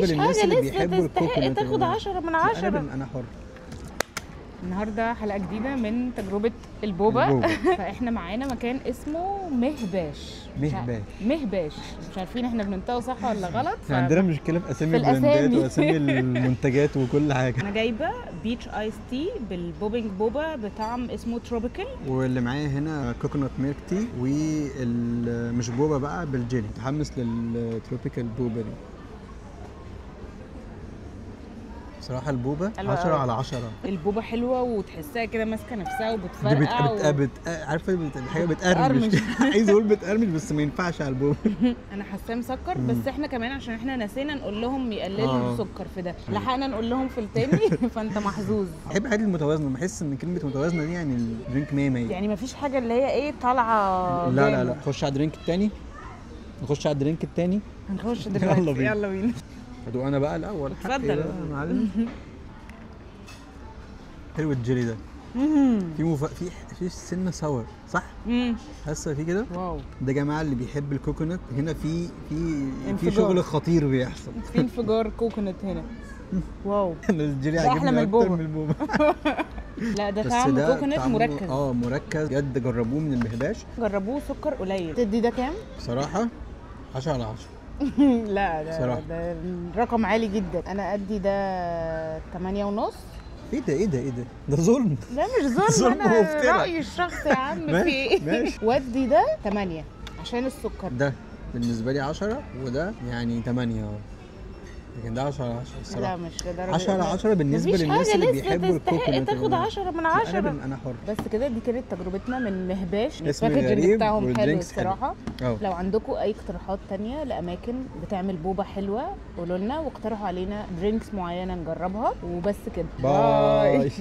مفيش الناس حاجة اللي لسه بيحبوا تستحق الكوكونات تاخد 10 من 10. انا حر. النهارده حلقة جديدة من تجربة البوبا. فاحنا معانا مكان اسمه مهباش. مهباش مش عارفين احنا بننطقه صح ولا غلط. عندنا مشكلة في اسامي في البراندات الأسامي. واسامي المنتجات وكل حاجة. انا جايبة بيتش ايس تي بالبوبينج بوبا بطعم اسمه تروبيكال. واللي معايا هنا كوكونات ميلك تي مش بوبا بقى بالجيلي. متحمس للتروبيكال بوبا دي. بصراحة البوبا 10 على 10. البوبا حلوة وتحسها كده ماسكة نفسها وبتفرقع عارفة الحاجة بتقرمش. عايز اقول بتقرمش بس ما ينفعش على البوبا. انا حاساه مسكر بس احنا كمان عشان احنا نسينا نقول لهم يقللوا السكر في ده. لحقنا نقول لهم في التاني. فانت محظوظ. بحب الحاجات المتوازنة. بحس ان كلمة متوازنة دي يعني الدرينك 100 100. يعني مفيش حاجة اللي هي ايه طالعة. لا نخش على الدرينك التاني. هنخش دلوقتي. يلا بينا. ادوق انا بقى الاول. اتفضل يا معلم. حلو الجيلي ده. في سنه ساور صح؟ حاسه في كده. واو. ده يا جماعه اللي بيحب الكوكونات هنا في شغل خطير بيحصل. في انفجار كوكونات هنا. واو. الجيلي عاجبني اكتر من البوبا. لا ده طعم كوكونات مركز. مركز بجد. جربوه من المهباش. جربوه سكر قليل. تدي ده كام؟ بصراحه 10 على 10. لا ده رقم عالي جدا. انا ادي ده 8.5. ايه ده ده ظلم. لا مش ظلم. انا رايي الشخصي يا عم. في ايه؟ ودي ده 8 عشان السكر. ده بالنسبه لي 10 وده يعني 8 اهو. لكن ده 10 على 10 الصراحه. لا مش لدرجه 10 على 10 بالنسبه للناس اللي بيحبوا الكوكونات. تاخد 10 من 10. انا حر. بس كده دي كانت تجربتنا من مهباش. الباكجينج بتاعهم حلو الصراحه. حلو. لو عندكم اي اقتراحات تانية لاماكن بتعمل بوبا حلوه قولوا لنا واقترحوا علينا درينكس معينه نجربها. وبس كده. باي.